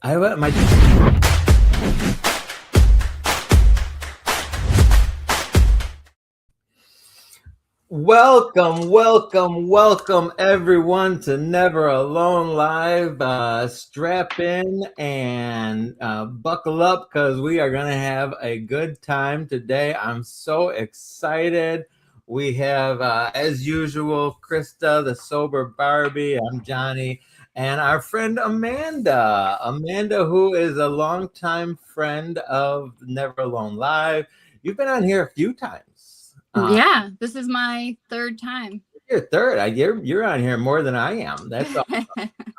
I my welcome everyone to Never Alone Live. Strap in and buckle up because we are going to have a good time today. I'm so excited. We have, as usual, Krista, the sober Barbie. I'm Johnny, and our friend Amanda. Amanda, who is a longtime friend of Never Alone Live. You've been on here a few times. Yeah, this is my third time. You're third. You're on here more than I am. That's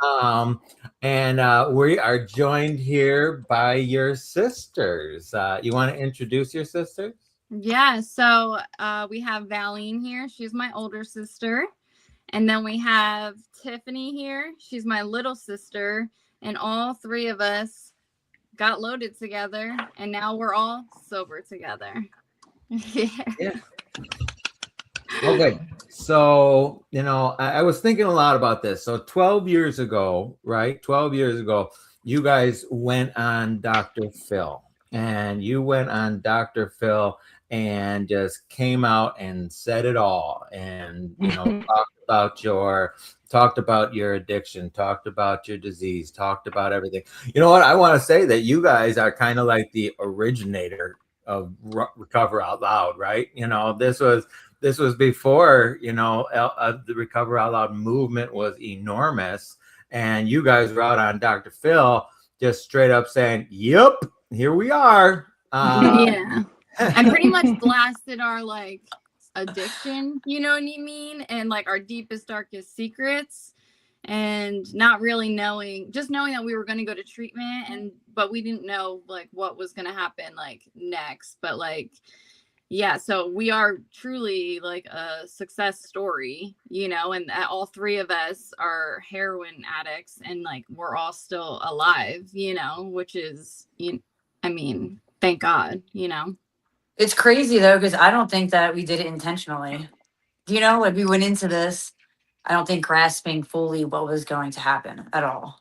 awesome. And we are joined here by your sisters. You want to introduce your sisters? Yeah, so we have Valeen here. She's my older sister. And then we have Tiffany here. She's my little sister. And all three of us got loaded together. And now we're all sober together. Yeah. Okay. So, I was thinking a lot about this. So 12 years ago, right? 12 years ago, you guys went on Dr. Phil. And you went on Dr. Phil and just came out and said it all. And, talked about your addiction, talked about your disease, talked about everything. You know what? I want to say that you guys are kind of like the originator of Recover Out Loud, right? This was before, the Recover Out Loud movement was enormous. And you guys were out on Dr. Phil just straight up saying, yep, here we are. Yeah. I pretty much blasted our addiction, you know what I mean? And our deepest, darkest secrets. And not really knowing that we were going to go to treatment, but we didn't know what was going to happen next. But yeah, so we are truly a success story, and all three of us are heroin addicts, and we're all still alive, which is, thank God, It's crazy though, because I don't think that we did it intentionally. We went into this, I don't think grasping fully what was going to happen at all.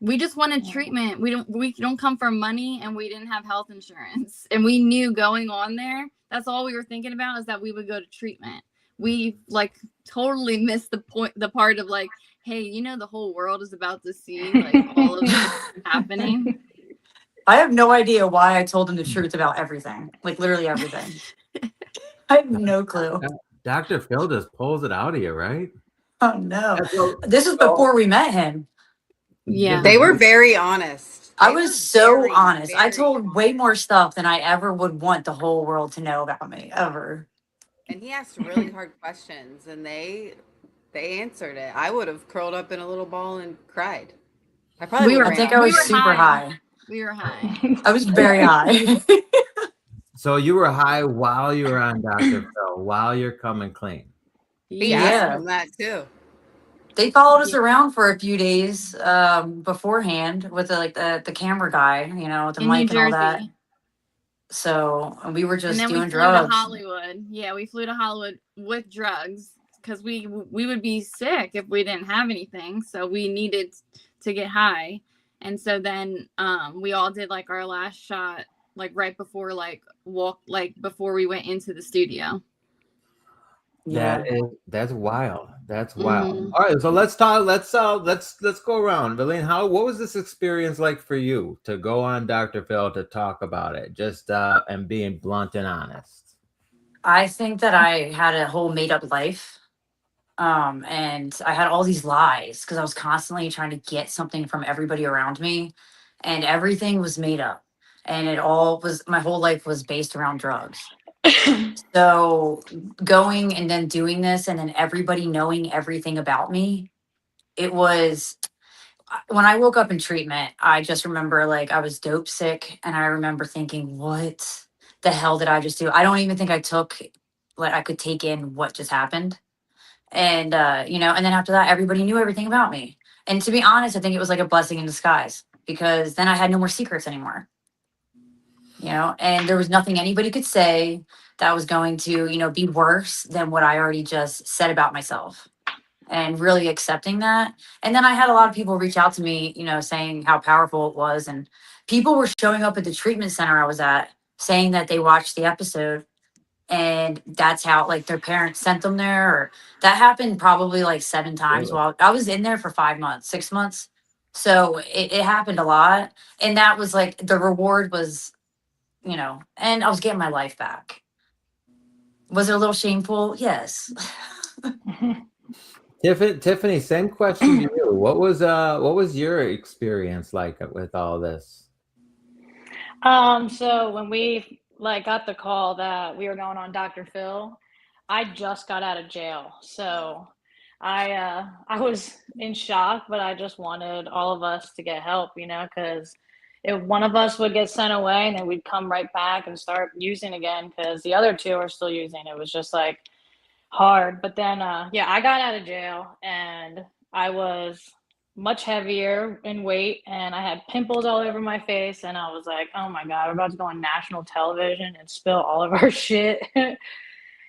We just wanted treatment. We don't come from money, and we didn't have health insurance. And we knew going on there, that's all we were thinking about, is that we would go to treatment. We totally missed the part of hey, the whole world is about to see all of this happening. I have no idea why I told him the truth about everything. Literally everything. I have no clue. Dr. Phil just pulls it out of you, right? Oh no. This was before we met him. Yeah. They were very honest. I was so honest. I told way more stuff than I ever would want the whole world to know about me, ever. And he asked really hard questions, and they answered it. I would have curled up in a little ball and cried. I probably I think I was super high. We were high. I was very high. So you were high while you were on Dr. Phil, while you're coming clean. Yeah, that too. They followed us around for a few days beforehand with the camera guy, with the mic and all that. So we were just doing drugs. We flew to Hollywood. Yeah, we flew to Hollywood with drugs because we would be sick if we didn't have anything. So we needed to get high. And so then we all did our last shot right before before we went into the studio. Yeah, that's wild. That's wild. Mm-hmm. All right, so let's talk. Let's go around. Valeen, what was this experience like for you to go on Dr. Phil to talk about it, just and being blunt and honest? I think that I had a whole made up life, and I had all these lies because I was constantly trying to get something from everybody around me, and everything was made up, and my whole life was based around drugs. So going and then doing this and then everybody knowing everything about me, it was, when I woke up in treatment, I just remember I was dope sick, and I remember thinking, what the hell did I just do? I don't even think I could take in what just happened. And, and then after that, everybody knew everything about me. And to be honest, I think it was a blessing in disguise, because then I had no more secrets anymore. And there was nothing anybody could say that was going to, be worse than what I already just said about myself. and really accepting that. And then I had a lot of people reach out to me, saying how powerful it was. And people were showing up at the treatment center I was at saying that they watched the episode, and that's how, like, their parents sent them there. Or that happened probably like 7 times while I was in there for 5 months, 6 months. So it happened a lot. And that was like the reward was, and I was getting my life back. Was it a little shameful? Yes. Tiffany, same question to you. What was your experience like with all this? So when we got the call that we were going on Dr. Phil, I just got out of jail. So I was in shock, but I just wanted all of us to get help, because if one of us would get sent away and then we'd come right back and start using again because the other two are still using. It was just hard. But then I got out of jail and I was much heavier in weight and I had pimples all over my face, and I was like, oh my God, we're about to go on national television and spill all of our shit.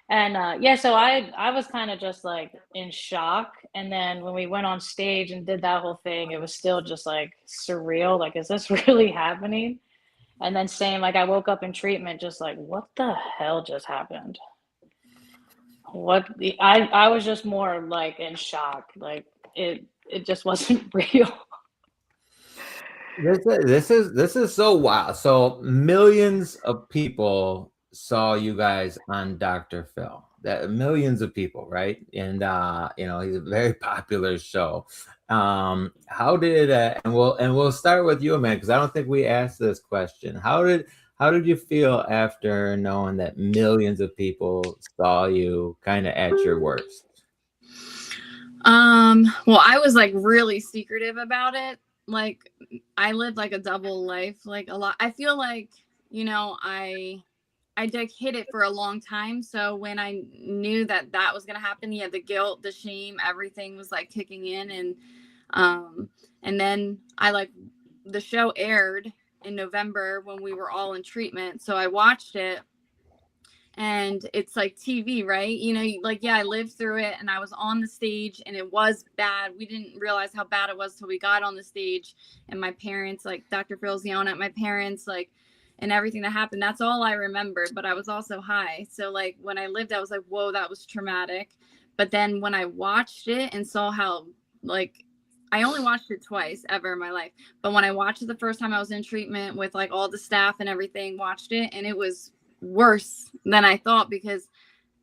And so I was kind of just in shock. And then when we went on stage and did that whole thing, it was still just surreal. Is this really happening? And then same, I woke up in treatment just what the hell just happened? I was just more in shock. It just wasn't real. This is so wild. So millions of people saw you guys on Dr. Phil. That millions of people, right? And he's a very popular show. How did and we'll start with you, Amanda, because I don't think we asked this question. How did you feel after knowing that millions of people saw you kind of at your worst? Well, I was really secretive about it. I lived a double life, a lot. I feel I hid it for a long time. So when I knew that was going to happen, the guilt, the shame, everything was kicking in. And then the show aired in November when we were all in treatment. So I watched it. And it's TV, right? I lived through it and I was on the stage and it was bad. We didn't realize how bad it was till we got on the stage, and my parents, Dr. Phil's yelling at my parents, and everything that happened. That's all I remembered, but I was also high. So when I lived, I was whoa, that was traumatic. But then when I watched it and saw how I only watched it twice ever in my life. But when I watched it the first time I was in treatment with all the staff and everything, watched it, and it was worse than I thought because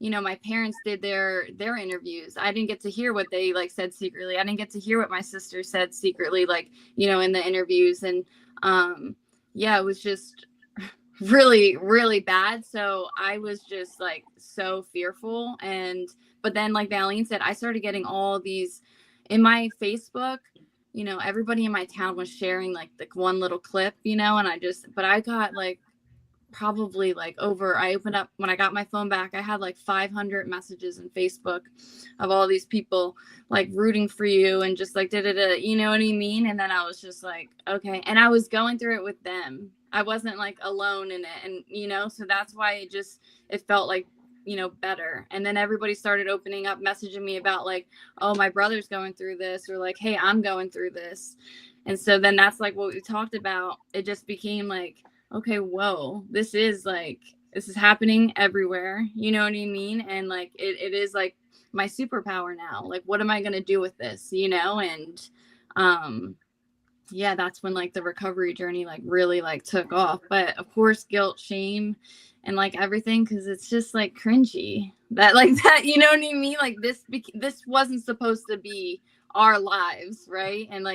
my parents did their interviews. I didn't get to hear what they said secretly. I didn't get to hear what my sister said secretly in the interviews. And it was just really, really bad. So I was just so fearful. But then Valeen said, I started getting all these in my Facebook. Everybody in my town was sharing the one little clip, and I got probably over, I opened up, when I got my phone back, I had 500 messages in Facebook of all these people rooting for you and just da-da-da, you know what I mean? And then I was just okay. And I was going through it with them. I wasn't alone in it. And, so that's why it felt better. And then everybody started opening up, messaging me about oh, my brother's going through this, or hey, I'm going through this. And so then that's what we talked about. It just became okay, whoa, this is happening everywhere. You know what I mean? And it is my superpower now. What am I going to do with this? And that's when the recovery journey really took off. But of course, guilt, shame, and everything, because it's just cringy that that, you know what I mean? This wasn't supposed to be our lives, right? And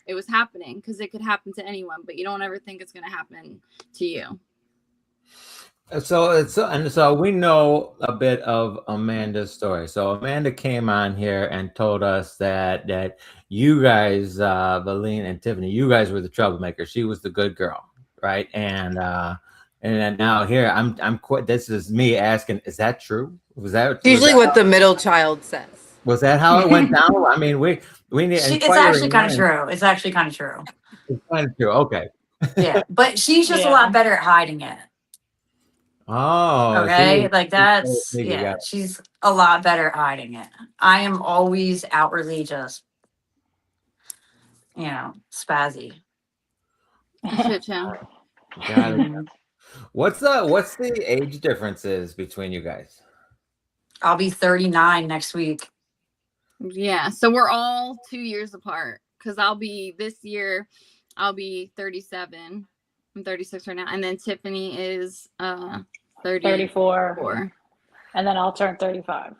it was happening because it could happen to anyone, but you don't ever think it's going to happen to you. So we know a bit of Amanda's story. So Amanda came on here and told us that you guys, Valeen and Tiffany, you guys were the troublemakers. She was the good girl, right? And then now here I'm quite. This is me asking, is that true? Was that usually what the middle child says? Was that how it went down? I mean, we need. It's actually kind of true. It's actually kind of true. It's kind of true. Okay. Yeah, but she's just a lot better at hiding it. Oh, Okay, like she that's sneaky, yeah, got it. she's a lot better at hiding it. I am always outwardly just, spazzy. Shit show. Got it. Mhm. What's the age differences between you guys? I'll be 39 next week. Yeah. So we're all 2 years apart because this year, I'll be 37. I'm 36 right now. And then Tiffany is 34. 34. And then I'll turn 35.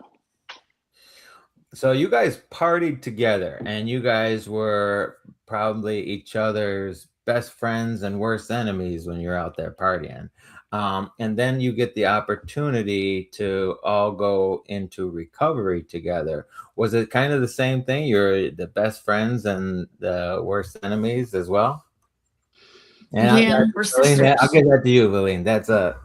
So you guys partied together, and you guys were probably each other's best friends and worst enemies when you're out there partying. And then you get the opportunity to all go into recovery together. Was it kind of the same thing? You're the best friends and the worst enemies as well? And Yeah. We're Valeen, I'll sisters. give that to you, Valeen. That's a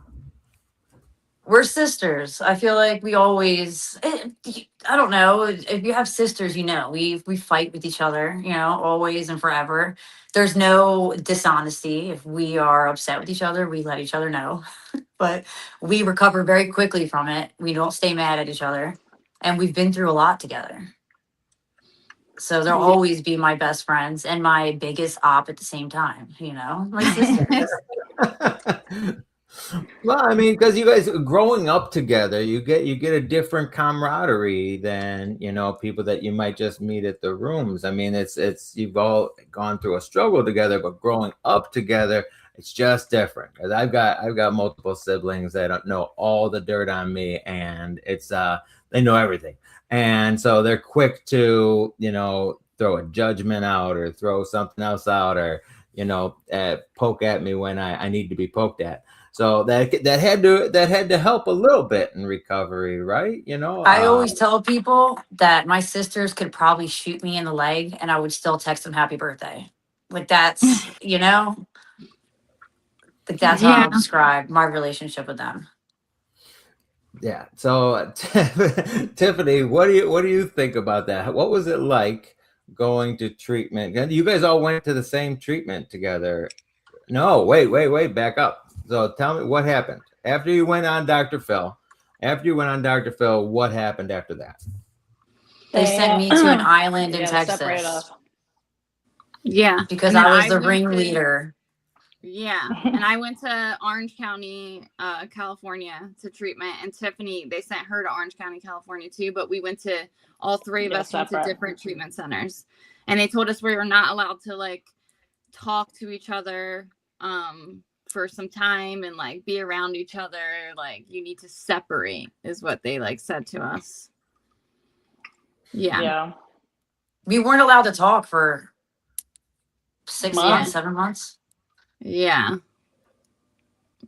We're sisters. I feel like we always. I don't know if you have sisters. We fight with each other. Always and forever. There's no dishonesty. If we are upset with each other, we let each other know. But we recover very quickly from it. We don't stay mad at each other, and we've been through a lot together. So they'll always be my best friends and my biggest op at the same time. My sisters. Well, I mean, because you guys growing up together, you get a different camaraderie than people that you might just meet at the rooms. I mean, it's you've all gone through a struggle together, but growing up together, it's just different. Because I've got multiple siblings that don't know all the dirt on me, and it's they know everything, and so they're quick to throw a judgment out or throw something else out or poke at me when I need to be poked at. So that had to help a little bit in recovery, right? I always tell people that my sisters could probably shoot me in the leg and I would still text them happy birthday. Like that's, like that's how Yeah. I'll describe my relationship with them. Yeah. So Tiffany, what do you think about that? What was it like going to treatment? You guys all went to the same treatment together. No, wait, back up. So tell me what happened after you went on Dr. Phil. After you went on Dr. Phil, what happened after that? They sent me to an island in Separate Texas us. Yeah. because And then I was the went to- ringleader. Yeah. And I went to Orange County, California to treatment. And Tiffany, they sent her to Orange County, California too. But we went to, all three of us went to different treatment centers. And they told us we were not allowed to like talk to each other for some time and like be around each other. Like you need to separate is what they like said to us. Yeah. We weren't allowed to talk for 6 months, 7 months. Yeah.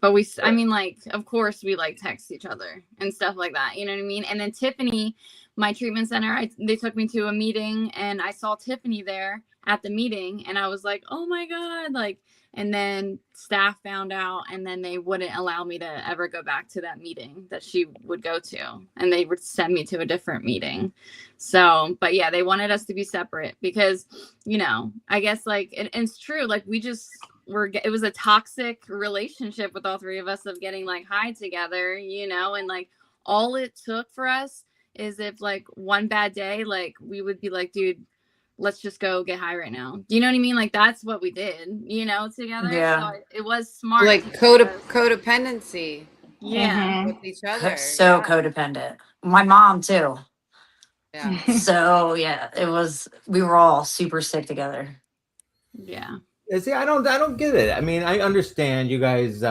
But I mean, like, of course we like text each other and stuff like that. You know what I mean? And then Tiffany, my treatment center, they took me to a meeting and I saw Tiffany there at the meeting and I was like, oh my God, like, and then staff found out and then they wouldn't allow me to ever go back to that meeting that she would go to. And they would send me to a different meeting. So, but yeah, they wanted us to be separate because, I guess like, it's true. Like it was a toxic relationship with all three of us of getting like high together, and like all it took for us is if like one bad day, like we would be like, dude, let's just go get high right now. You know what I mean? Like that's what we did, together. Yeah. So it was smart. Like codependency. Yeah. With each other. So codependent. My mom too. Yeah. So yeah, we were all super sick together. Yeah. See, I don't get it. I mean, I understand you guys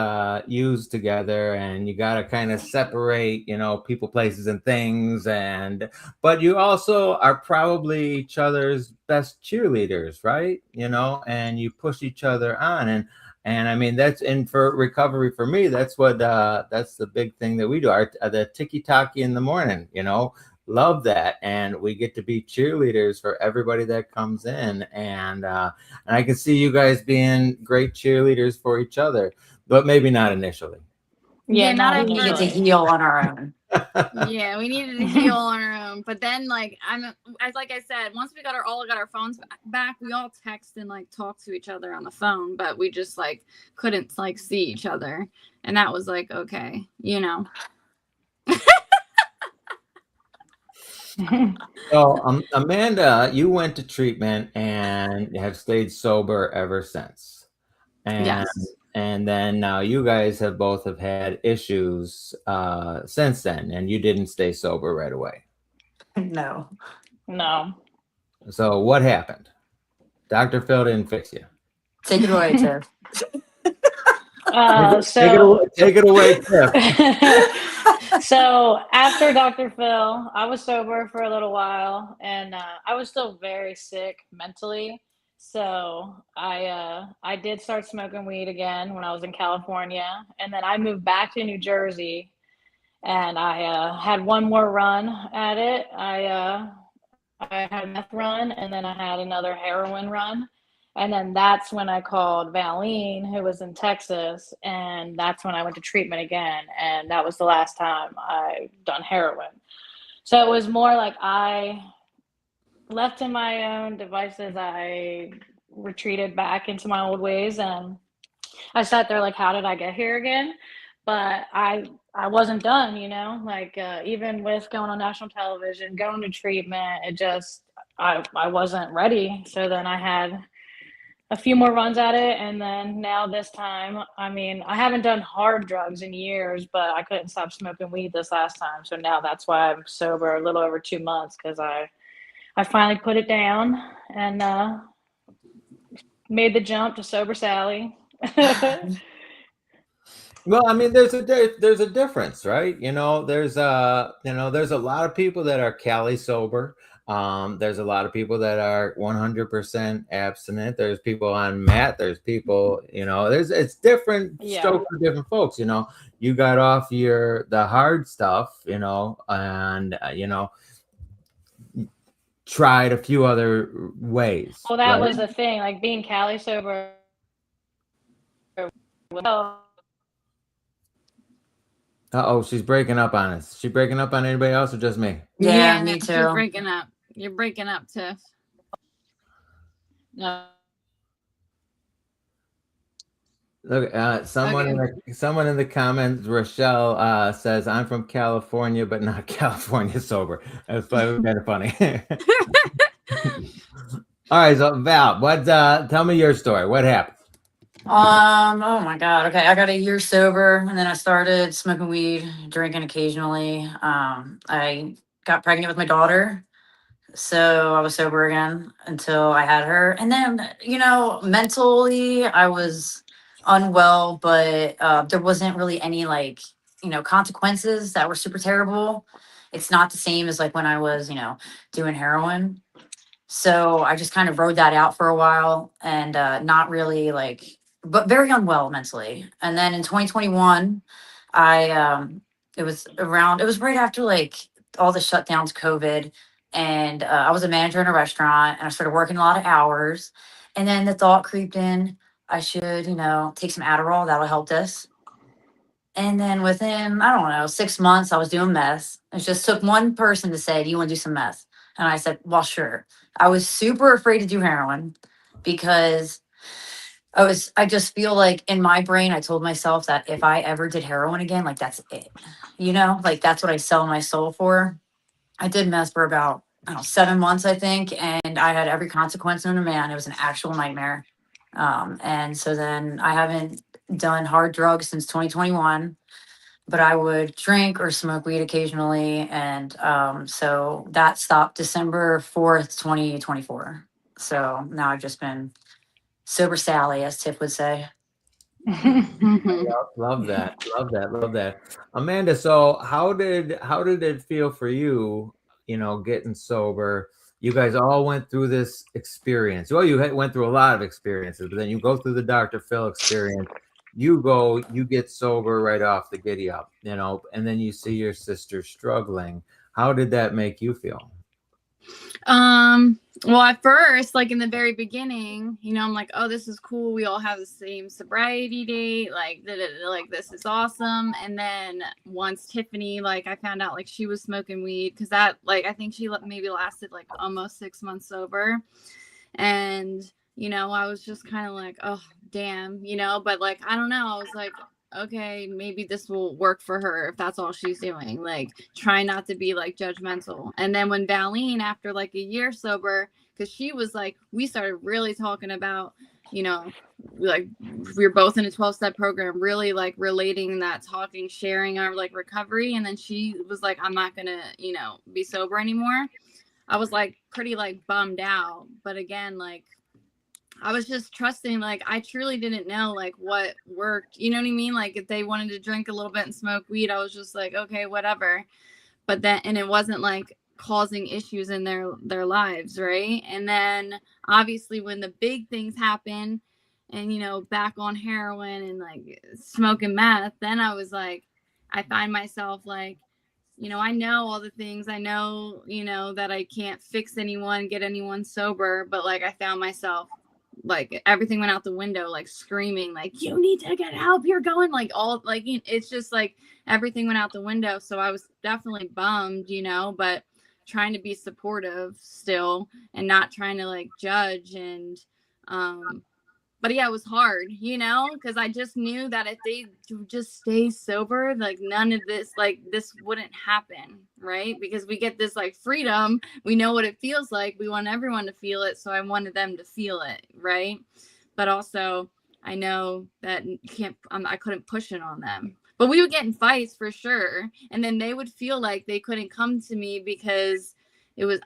use together and you got to kind of separate, people, places, and things. But you also are probably each other's best cheerleaders, right? And you push each other on. And I mean, for recovery for me, that's the big thing that we do. The tiki-taki in the morning, love that, and we get to be cheerleaders for everybody that comes in, and I can see you guys being great cheerleaders for each other, but maybe not initially. Yeah, not We needed to heal on our own. Yeah, we needed to heal on our own. But then, like I said, once we got our phones back, we all text and like talk to each other on the phone, but we just like couldn't like see each other, and that was like okay, you know. So, Amanda, you went to treatment and have stayed sober ever since. And Yes. and then now you guys have had issues since then, and you didn't stay sober right away. No. No. So what happened? Dr. Phil didn't fix you. Take it away, Tiff. Take it away, Tiff. So after Dr. Phil, I was sober for a little while, and I was still very sick mentally. So I did start smoking weed again when I was in California, and then I moved back to New Jersey, and I had one more run at it. I had a meth run, and then I had another heroin run. And then that's when I called Valeen, who was in Texas, and that's when I went to treatment again. And that was the last time I done heroin. So it was more like I left to my own devices. I retreated back into my old ways, and I sat there like, how did I get here again? But I wasn't done, you know, like even with going on national television, going to treatment, it just I wasn't ready. So then I had a few more runs at it, and then now this time, I mean, I haven't done hard drugs in years, but I couldn't stop smoking weed this last time. So now that's why I'm sober a little over 2 months, because I finally put it down and made the jump to sober Sally. Well, I mean, there's a difference, right? There's a lot of people that are Cali sober. There's a lot of people that are 100% abstinent. There's people on mat. There's people, it's different strokes for different folks. You got off the hard stuff, and tried a few other ways. Well, that was the thing, like being Cali sober. Uh-oh, she's breaking up on us. She breaking up on anybody else or just me? Yeah, me too. You're breaking up. You're breaking up, Tiff. No. Look, someone in the comments, Rochelle, says, I'm from California, but not California sober. That's kind of funny. All right, so Val, tell me your story. What happened? Oh my God. Okay. I got a year sober, and then I started smoking weed, drinking occasionally. I got pregnant with my daughter. So I was sober again until I had her. And then, mentally I was unwell, but there wasn't really any consequences that were super terrible. It's not the same as like when I was, doing heroin. So I just kind of rode that out for a while, and not really but very unwell mentally. And then in 2021, it was right after all the shutdowns, COVID. And I was a manager in a restaurant, and I started working a lot of hours. And then the thought creeped in, I should, take some Adderall. That'll help this. And then within, I don't know, 6 months, I was doing meth. It just took one person to say, do you want to do some meth? And I said, well, sure. I was super afraid to do heroin because I just feel like in my brain, I told myself that if I ever did heroin again, that's it. That's what I sell my soul for. I did meth for about, I don't know, 7 months, I think. And I had every consequence known to man. It was an actual nightmare. And so then I haven't done hard drugs since 2021, but I would drink or smoke weed occasionally. And so that stopped December 4th, 2024. So now I've just been sober Sally, as Tiff would say. Love that. Amanda, so how did it feel for you, getting sober? You guys all went through this experience. Well, you went through a lot of experiences, but then you go through the Dr. Phil experience. You get sober right off the giddy up, and then you see your sister struggling. How did that make you feel? Well, at first, like in the very beginning, you know, I'm like, oh, this is cool. We all have the same sobriety date. Like, like this is awesome. And then once Tiffany, like, I found out like she was smoking weed because that, like, I think she maybe lasted like almost 6 months sober. And, you know, I was just kind of like, oh, damn, you know, but like, I don't know. I was like, okay, maybe this will work for her if that's all she's doing. Like, try not to be like judgmental. And then when Valeen, after like a year sober, because she was like, we started really talking about, you know, like we were both in a 12-step program, really like relating that, talking, sharing our like recovery. And then she was like, I'm not gonna, you know, be sober anymore. I was like pretty like bummed out. But again, like I was just trusting, like I truly didn't know like what worked. You know what I mean? Like if they wanted to drink a little bit and smoke weed, I was just like, okay, whatever. But then, and it wasn't like causing issues in their lives, right? And then obviously when the big things happen and, you know, back on heroin and like smoking meth, then I was like, I find myself like, you know, I know all the things. I know, you know, that I can't fix anyone, get anyone sober, but like I found myself like everything went out the window, like screaming, like, you need to get help. You're going like all like it's just like everything went out the window. So I was definitely bummed, you know, but trying to be supportive still and not trying to like judge. And but yeah, it was hard, you know, because I just knew that if they just stay sober, like none of this, like this wouldn't happen, right? Because we get this like freedom, we know what it feels like, we want everyone to feel it, so I wanted them to feel it, right? But also, I know that you can't, I couldn't push it on them. But we would get in fights for sure, and then they would feel like they couldn't come to me because it was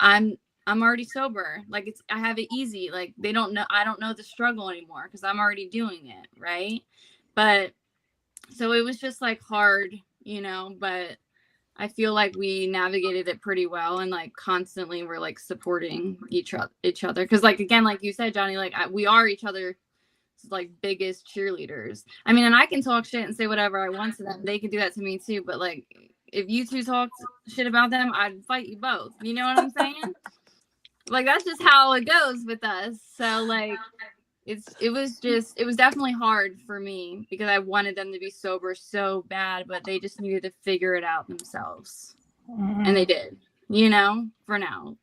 I'm already sober. Like I have it easy. Like they don't know, I don't know the struggle anymore because I'm already doing it. Right. But so it was just like hard, you know, but I feel like we navigated it pretty well and like constantly we're like supporting each other. Cause like, again, like you said, Johnny, like we are each other's like biggest cheerleaders. I mean, and I can talk shit and say whatever I want to them. They can do that to me too. But like, if you two talked shit about them, I'd fight you both. You know what I'm saying? Like that's just how it goes with us. So like it was definitely hard for me because I wanted them to be sober so bad, but they just needed to figure it out themselves. And they did, you know, for now.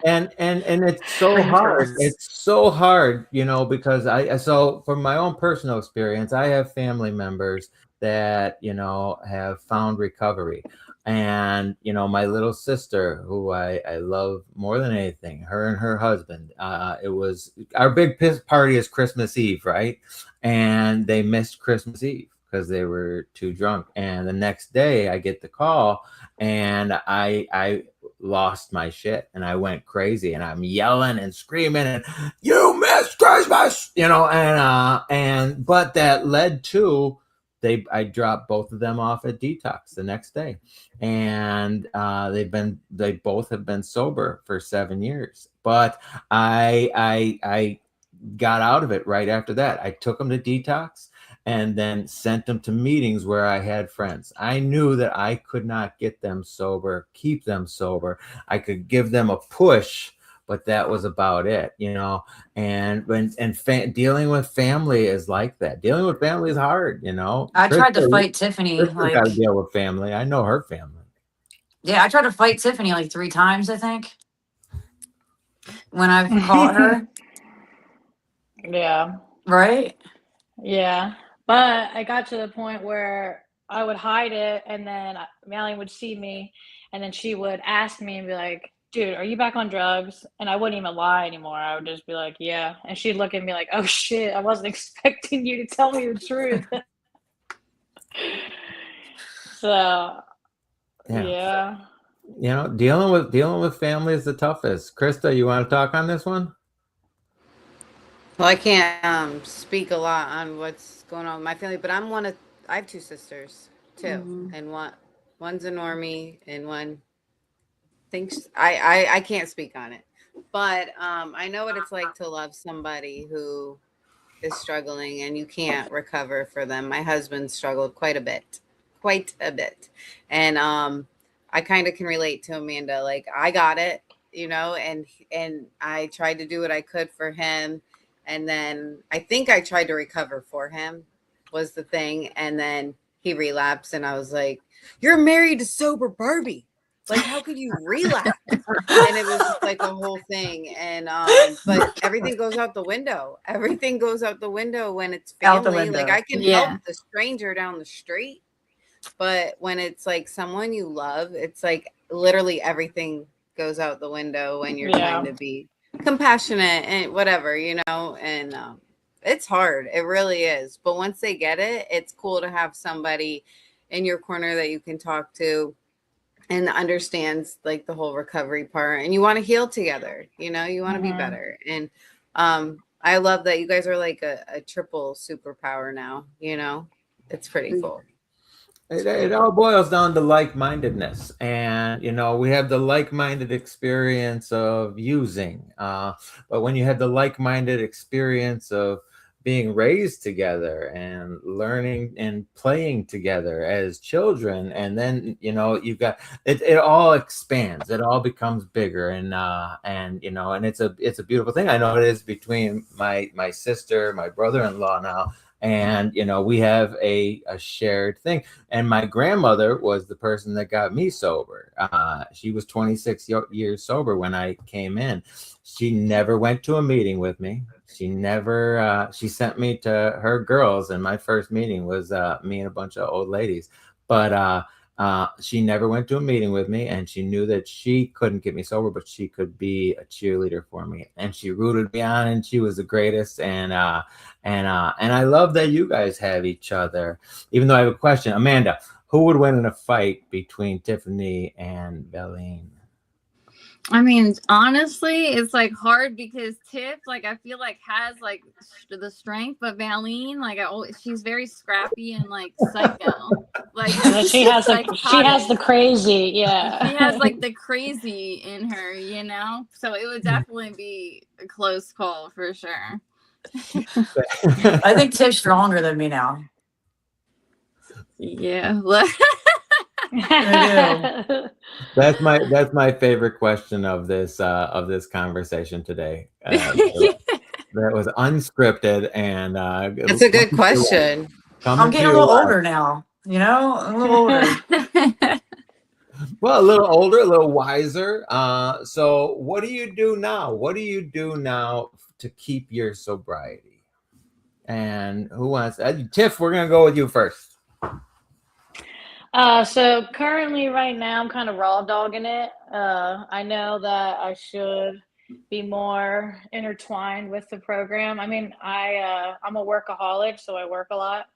And it's so hard. It's so hard, you know, because so from my own personal experience, I have family members that, you know, have found recovery. And, you know, my little sister, who I love more than anything, her and her husband, it was our big party is Christmas Eve, right? And they missed Christmas Eve because they were too drunk. And the next day I get the call and I lost my shit and I went crazy and I'm yelling and screaming and you missed Christmas, you know, and but that led to I dropped both of them off at detox the next day, and they both have been sober for 7 years. But I got out of it right after that. I took them to detox and then sent them to meetings where I had friends. I knew that I could not get them sober, keep them sober. I could give them a push, but that was about it, you know. And dealing with family is like that. Dealing with family is hard, you know. I tried to fight Tiffany. Like, got to deal with family. I know her family. Yeah, I tried to fight Tiffany like 3 times, I think, when I've caught her. Yeah. Right? Yeah. But I got to the point where I would hide it, and then Valeen would see me, and then she would ask me and be like, dude, are you back on drugs? And I wouldn't even lie anymore. I would just be like, yeah. And she'd look at me like, oh shit, I wasn't expecting you to tell me the truth. So yeah. You know, dealing with family is the toughest. Krista, you want to talk on this one? Well, I can't speak a lot on what's going on with my family, but I have 2 sisters too, and one's a normie and one thinks I can't speak on it, but I know what it's like to love somebody who is struggling and you can't recover for them. My husband struggled quite a bit, and I kind of can relate to Amanda. Like I got it, you know, and I tried to do what I could for him. And then I think I tried to recover for him was the thing. And then he relapsed and I was like, you're married to sober Barbie. Like, how could you relapse? And it was just like a whole thing. And but everything goes out the window. Everything goes out the window when it's Out the family. window. Like I can Yeah. help the stranger down the street, but when it's like someone you love, it's like literally everything goes out the window when you're Yeah. trying to be compassionate and whatever, you know. And it's hard. It really is. But once they get it, it's cool to have somebody in your corner that you can talk to and understands like the whole recovery part, and you want to heal together, you know, you want to be better. And I love that you guys are like a triple superpower now, you know. It's pretty cool. It all boils down to like-mindedness, and you know, we have the like-minded experience of using, but when you have the like-minded experience of being raised together and learning and playing together as children, and then you know, you've got it all expands, it all becomes bigger, and you know, and it's a beautiful thing. I know it is between my sister, my brother-in-law now, and you know, we have a shared thing. And my grandmother was the person that got me sober. She was 26 years sober when I came in. She never went to a meeting with me. She never, she sent me to her girls, and my first meeting was me and a bunch of old ladies. But she never went to a meeting with me, and she knew that she couldn't get me sober, but she could be a cheerleader for me. And she rooted me on, and she was the greatest. And I love that you guys have each other. Even though I have a question, Amanda, who would win in a fight between Tiffany and Valeen? I mean, honestly, it's like hard because Tiff, like, I feel like has like the strength, but Valeen, like, she's very scrappy and like psycho. Like She has the crazy, yeah. She has like the crazy in her, you know. So it would definitely be a close call for sure. I think Tiff's stronger than me now. Yeah. That's my favorite question of this conversation today. That was unscripted, and It's a good question. I'm getting a little older now, you know, a little older. Well, a little older, a little wiser. So what do you do now? What do you do now to keep your sobriety? And who wants Tiff, we're gonna go with you first. So currently right now I'm kind of raw dogging it. I know that I should be more intertwined with the program. I mean, I'm a workaholic, so I work a lot.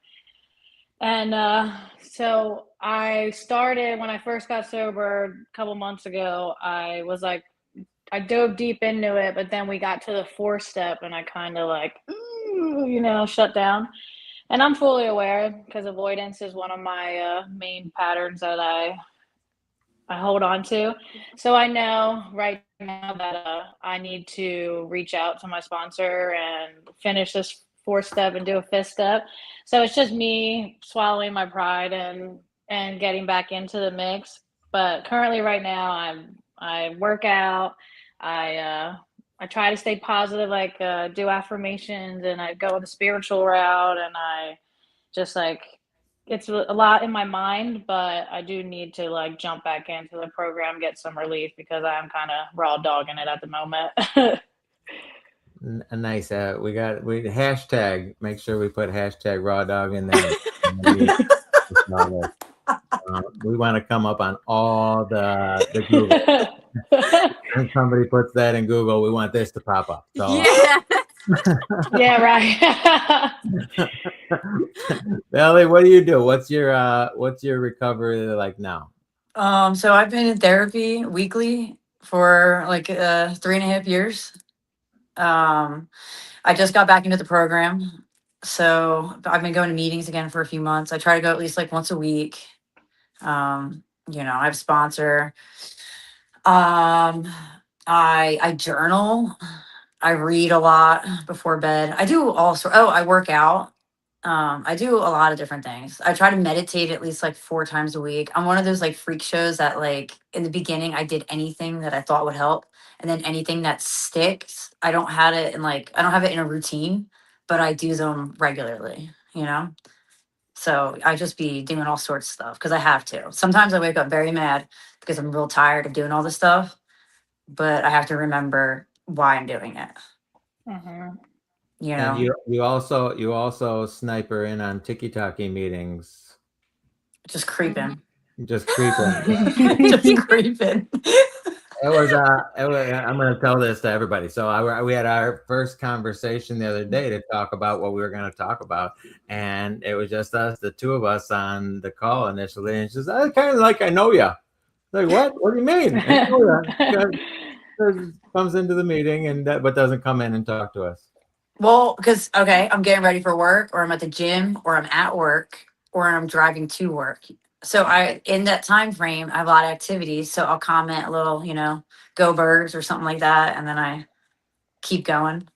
And so I started when I first got sober a couple months ago. I was like, I dove deep into it, but then we got to the 4th step and I kind of like, you know, shut down. And I'm fully aware because avoidance is one of my main patterns that I hold on to. So I know right now that I need to reach out to my sponsor and finish this 4th step and do a 5th step. So it's just me swallowing my pride and getting back into the mix. But currently right now I work out. I try to stay positive, like do affirmations, and I go the spiritual route, and I just like, it's a lot in my mind, but I do need to like jump back into the program, get some relief, because I'm kind of raw dogging it at the moment. Nice. We hashtag, make sure we put hashtag raw dog in there. We want to come up on all the Google. When somebody puts that in Google, we want this to pop up. So Yeah. Yeah, right. Ellie, what do you do? What's your recovery like now? So I've been in therapy weekly for like 3.5 years. I just got back into the program, so I've been going to meetings again for a few months. I try to go at least like once a week. You know, I have a sponsor. I journal. I read a lot before bed. I do also. Oh, I work out. I do a lot of different things. I try to meditate at least like 4 times a week. I'm one of those like freak shows that like in the beginning I did anything that I thought would help, and then anything that sticks, I don't have it in like I don't have it in a routine, but I do them regularly, you know? So I just be doing all sorts of stuff because I have to. Sometimes I wake up very mad because I'm real tired of doing all this stuff, but I have to remember why I'm doing it. Mhm. You And know, you also sniper in on tiki-taki meetings, just creeping. just creeping. Just creeping. I'm going to tell this to everybody. So we had our first conversation the other day to talk about what we were going to talk about, and it was just us, the two of us, on the call initially. And she says, "I kind of like I know you." Like, what? What do you mean? I know you. Comes into the meeting but doesn't come in and talk to us. Well, because okay, I'm getting ready for work, or I'm at the gym, or I'm at work, or I'm driving to work. So I in that time frame, I have a lot of activities. So I'll comment a little, you know, go birds or something like that, and then I keep going.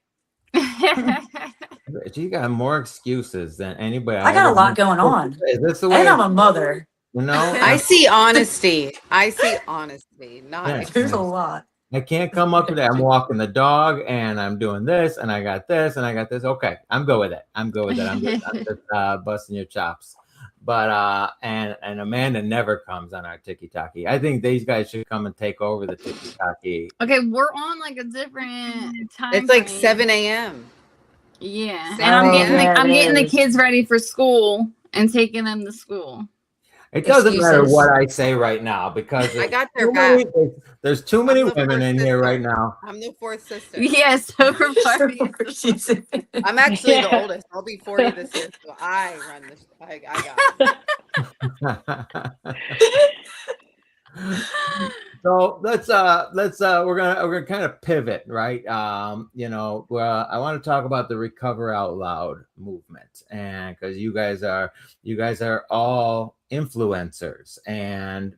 You got more excuses than anybody I got a lot going on, Is this the and way? I'm a mother. I see honesty. I see honesty, not Yeah. There's a excuses. lot. I can't come up with that. I'm walking the dog and I'm doing this and I got this and I got this. Okay, I'm good with it. I'm just busting your chops. But and Amanda never comes on our tiki-taki. I think these guys should come and take over the tiki-taki. Okay, we're on like a different time. It's like frame. 7 a.m. Yeah, 7 and I'm a.m. getting the kids ready for school and taking them to school. It doesn't matter Excuses. what I say right now because I got their back. there's too many I'm the women fourth in here right sister. now. I'm the fourth sister. Yes, over parties. I'm actually the Yeah. oldest. I'll be 40 this year, so I run this. I got it. So we're gonna kind of pivot, right? Well, I want to talk about the Recover Out Loud movement, and because you guys are all influencers,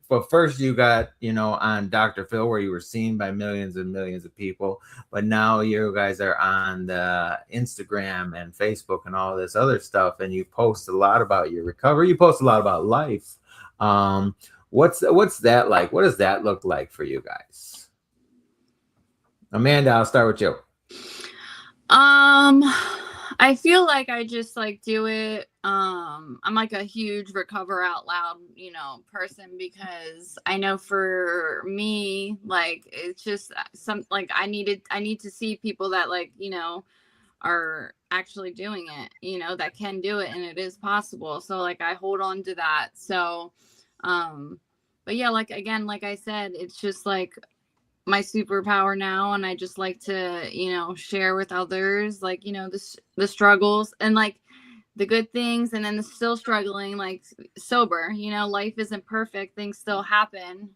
but first you got on Dr. Phil, where you were seen by millions and millions of people, but now you guys are on the Instagram and Facebook and all this other stuff, and you post a lot about your recovery. You post a lot about life. What's that like? What does that look like for you guys? Amanda, I'll start with you. I feel like I just like do it. I'm like a huge Recover Out Loud, person, because I know for me, like, it's just like I need to see people that are actually doing it, that can do it, and it is possible. So like I hold on to that. So, but yeah, like, again, like I said, it's just like my superpower now, and I just like to share with others, like, the struggles and like the good things, and then the still struggling, like sober, life isn't perfect, things still happen,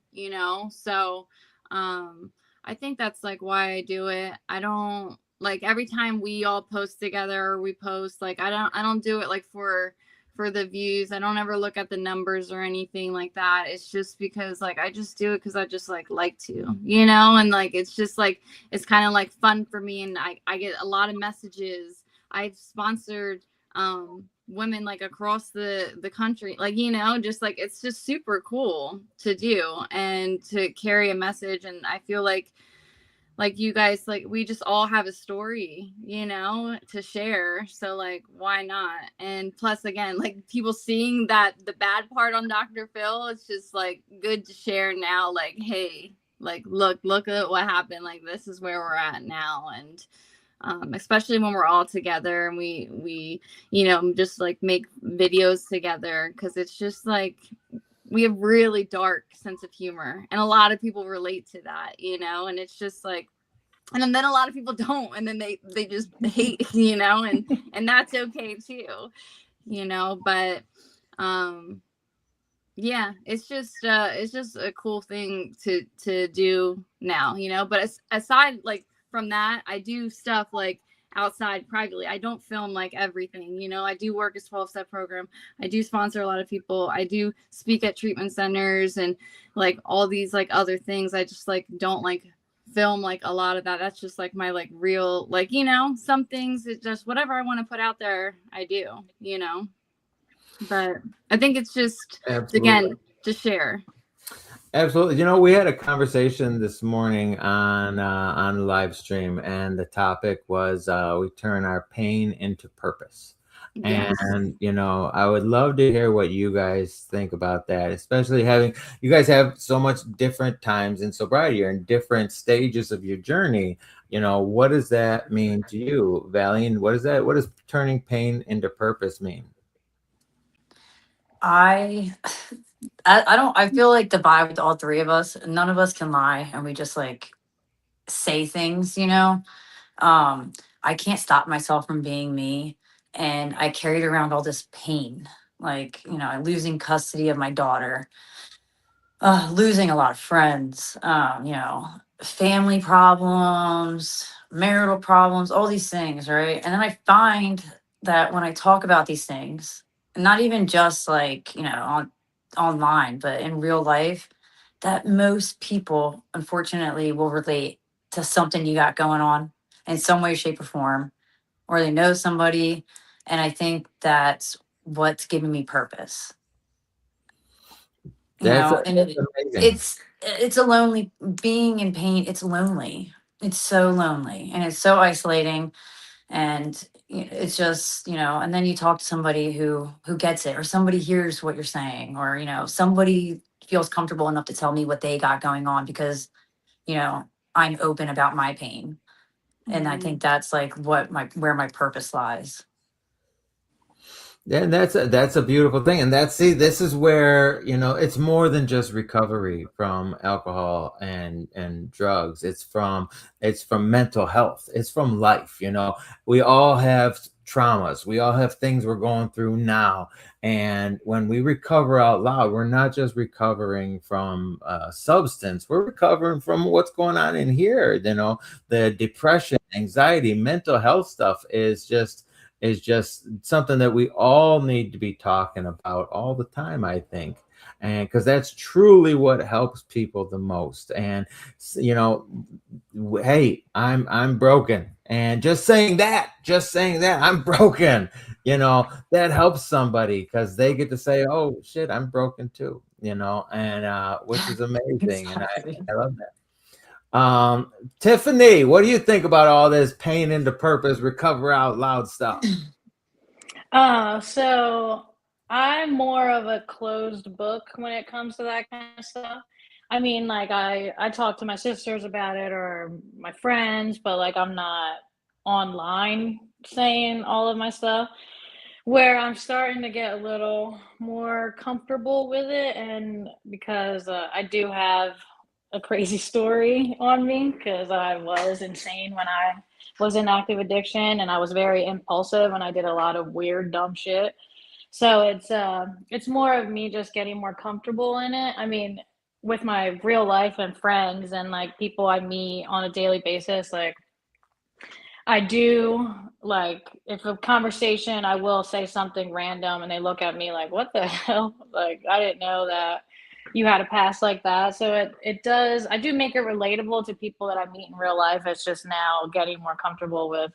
so I think that's like why I do it. I don't like, every time we all post together, we post, like, I don't do it like for the views. I don't ever look at the numbers or anything like that. It's just because like I just do it because I just like to, and like it's just like it's kind of like fun for me, and I get a lot of messages. I've sponsored women like across the country, like, just like it's just super cool to do and to carry a message. And I feel like you guys, like, we just all have a story, to share. So like, why not? And plus, again, like, people seeing that the bad part on Dr. Phil, it's just like good to share now. Like, hey, like, look at what happened. Like, this is where we're at now. And especially when we're all together and we just like make videos together, because it's just like we have really dark sense of humor, and a lot of people relate to that, and it's just like, and then a lot of people don't, and then they just hate, and that's okay too, but yeah, it's just a cool thing to do now, but aside like from that, I do stuff like outside privately. I don't film like everything, I do work a 12-step program. I do sponsor a lot of people. I do speak at treatment centers and like all these like other things. I just like don't like film like a lot of that. That's just like my like real, like, you know, some things, it's just whatever I want to put out there, I do, you know. But I think it's just, again, to share. Absolutely. You know, we had a conversation this morning on live stream, and the topic was we turn our pain into purpose. Yes. And you know, I would love to hear what you guys think about that, especially having you guys have so much different times in sobriety. You're in different stages of your journey. You know, what does that mean to you, Valeen? What does turning pain into purpose mean? I feel like the vibe with all three of us, none of us can lie, and we just like say things, you know. I can't stop myself from being me, and I carried around all this pain, like, you know, losing custody of my daughter, losing a lot of friends, you know, family problems, marital problems, all these things, right? And then I find that when I talk about these things, not even just like, you know, online, but in real life, that most people unfortunately will relate to something you got going on in some way, shape, or form, or they know somebody. And I think that's what's giving me purpose. You That's know, and amazing. it's a lonely, being in pain. It's lonely. It's so lonely, and it's so isolating. And it's just, you know, and then you talk to somebody who gets it, or somebody hears what you're saying, or, you know, somebody feels comfortable enough to tell me what they got going on because, you know, I'm open about my pain. And I think that's like what where my purpose lies. And that's a beautiful thing. And this is where, you know, it's more than just recovery from alcohol and drugs. It's from mental health. It's from life. You know, we all have traumas. We all have things we're going through now. And when we recover out loud, we're not just recovering from substance. We're recovering from what's going on in here. You know, the depression, anxiety, mental health stuff is just something that we all need to be talking about all the time, I think. And because that's truly what helps people the most. And you know, hey, I'm broken, and just saying that I'm broken, you know, that helps somebody because they get to say, oh shit, I'm broken too, you know, and which is amazing. And Exactly. I love that. Tiffany, what do you think about all this pain into purpose, recover out loud stuff? So I'm more of a closed book when it comes to that kind of stuff. I mean, like I talk to my sisters about it or my friends, but like I'm not online saying all of my stuff. Where I'm starting to get a little more comfortable with it, and because I do have a crazy story on me, because I was insane when I was in active addiction, and I was very impulsive, and I did a lot of weird, dumb shit. So it's more of me just getting more comfortable in it. I mean, with my real life and friends and like people I meet on a daily basis, like I do, like, if a conversation, I will say something random and they look at me like, what the hell? Like, I didn't know that you had a past like that. So it does, I do make it relatable to people that I meet in real life. It's just now getting more comfortable with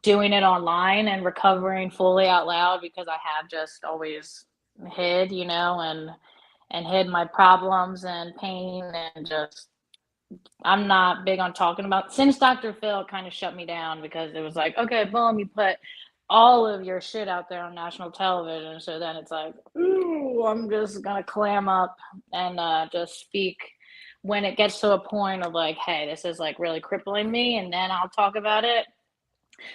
doing it online and recovering fully out loud, because I have just always hid, you know, and hid my problems and pain, and just I'm not big on talking about, since Dr. Phil kind of shut me down, because it was like, okay, boom, you put all of your shit out there on national television. So then it's like, ooh, I'm just gonna clam up and just speak when it gets to a point of like, hey, this is like really crippling me, and then I'll talk about it.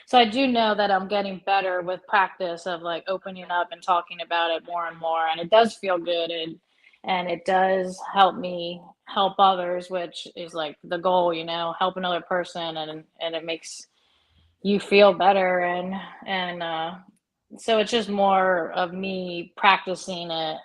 So I do know that I'm getting better with practice of like opening up and talking about it more and more, and it does feel good, and it does help me help others, which is like the goal, you know, help another person, and it makes you feel better, and so it's just more of me practicing it,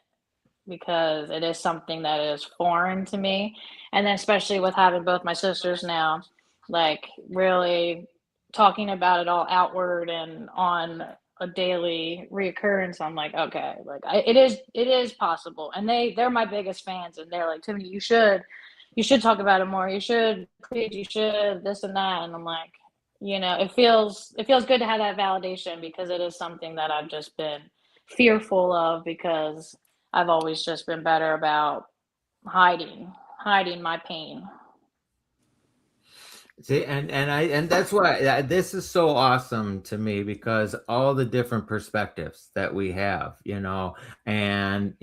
because it is something that is foreign to me. And then especially with having both my sisters now, like really talking about it all outward and on a daily reoccurrence, I'm like, okay, like it is possible. And they're my biggest fans, and they're like, Tiffany, you should talk about it more. You should preach. You should this and that. And I'm like, it feels good to have that validation, because it is something that I've just been fearful of, because I've always just been better about hiding my pain. See, and that's why this is so awesome to me, because all the different perspectives that we have, and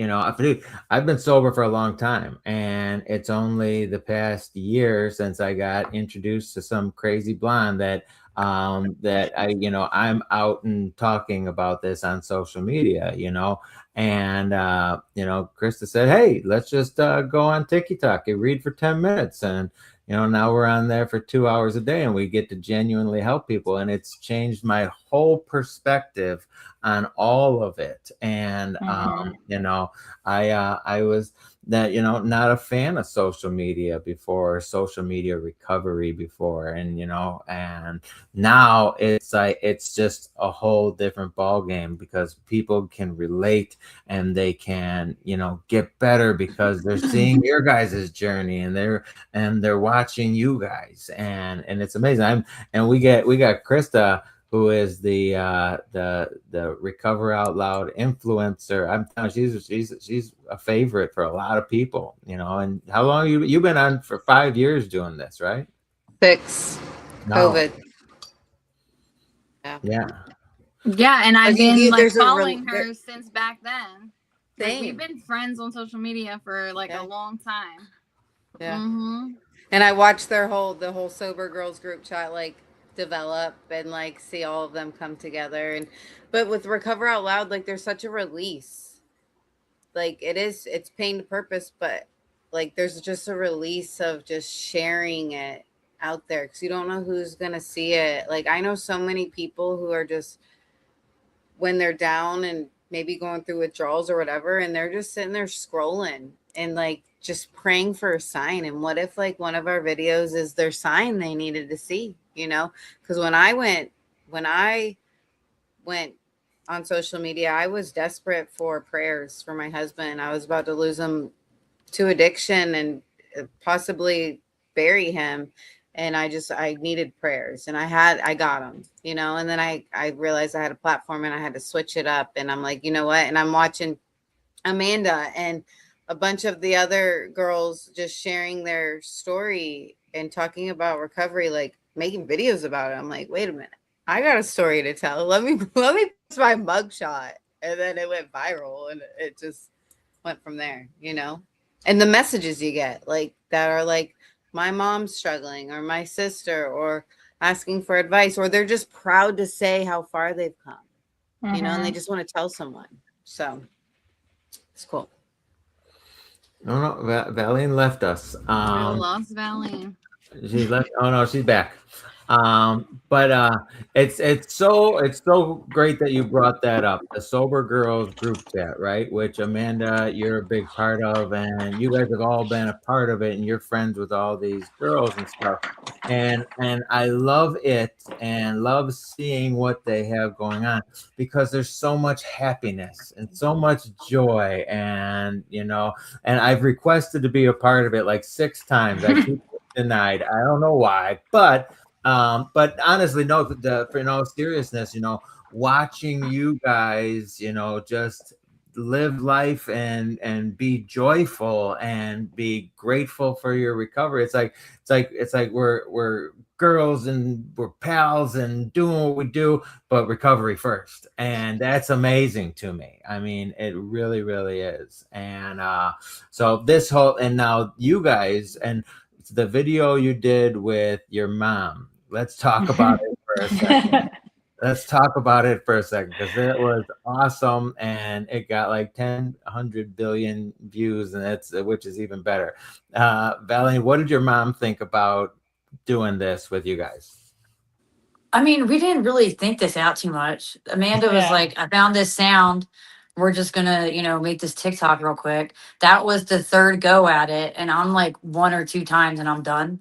I've been sober for a long time, and it's only the past year since I got introduced to some crazy blonde that I'm out and talking about this on social media, and Krista said, "Hey, let's just go on TikTok and read for 10 minutes," and now we're on there for 2 hours a day, and we get to genuinely help people. And it's changed my whole perspective on all of it. And, I was not a fan of social media before, social media recovery before. And, and now it's just a whole different ball game, because people can relate, and they can, get better because they're seeing your guys' journey, and they're watching you guys, and it's amazing. We got Krista, who is the Recover Out Loud influencer. I'm telling you, she's a favorite for a lot of people, And how long you've been on? For 5 years doing this, right? 6. No. COVID. Yeah, and I've been following her since back then. Same. We've been friends on social media for a long time. Yeah. Mm-hmm. And I watched the whole sober girls group chat develop, and see all of them come together. But with Recover Out Loud, there's such a release. It's pain to purpose, but there's just a release of just sharing it out there, because you don't know who's gonna see it. I know so many people who are just, when they're down and maybe going through withdrawals or whatever, and they're just sitting there scrolling and just praying for a sign. And what if one of our videos is their sign they needed to see, because when I went on social media, I was desperate for prayers for my husband. I was about to lose him to addiction and possibly bury him. And I needed prayers, and I got them, and then I realized I had a platform, and I had to switch it up. And I'm like, you know what? And I'm watching Amanda and a bunch of the other girls just sharing their story and talking about recovery, making videos about it. I'm like, wait a minute, I got a story to tell. Let me post my mugshot. And then it went viral, and it just went from there, And the messages you get that are my mom's struggling, or my sister, or asking for advice, or they're just proud to say how far they've come, and they just want to tell someone. So it's cool. No, Valeen left us. We lost Valeen. She left. Oh no, she's back. But it's so great that you brought that up, the Sober Girls group chat, right? Which, Amanda, you're a big part of, and you guys have all been a part of it, and you're friends with all these girls and stuff. And I love it, and love seeing what they have going on, because there's so much happiness and so much joy, and and I've requested to be a part of it 6 times. I keep denied. I don't know why, but honestly, no, for in all seriousness, watching you guys, just live life and be joyful and be grateful for your recovery. It's like we're girls, and we're pals, and doing what we do, but recovery first. And that's amazing to me. I mean, it really, really is. And so this whole, and now you guys, and the video you did with your mom, let's talk about it for a second. Let's talk about it for a second, because it was awesome, and it got 100 billion views, and which is even better. Valeen, what did your mom think about doing this with you guys? I mean, we didn't really think this out too much. Amanda was like, I found this sound. We're just gonna, make this TikTok real quick. That was the 3rd go at it, and I'm 1 or 2 times and I'm done.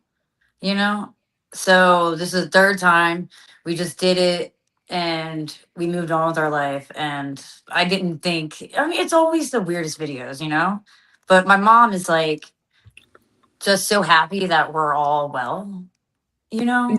So this is the 3rd time. We just did it, and we moved on with our life. And I didn't think, it's always the weirdest videos, but my mom is just so happy that we're all well, you know?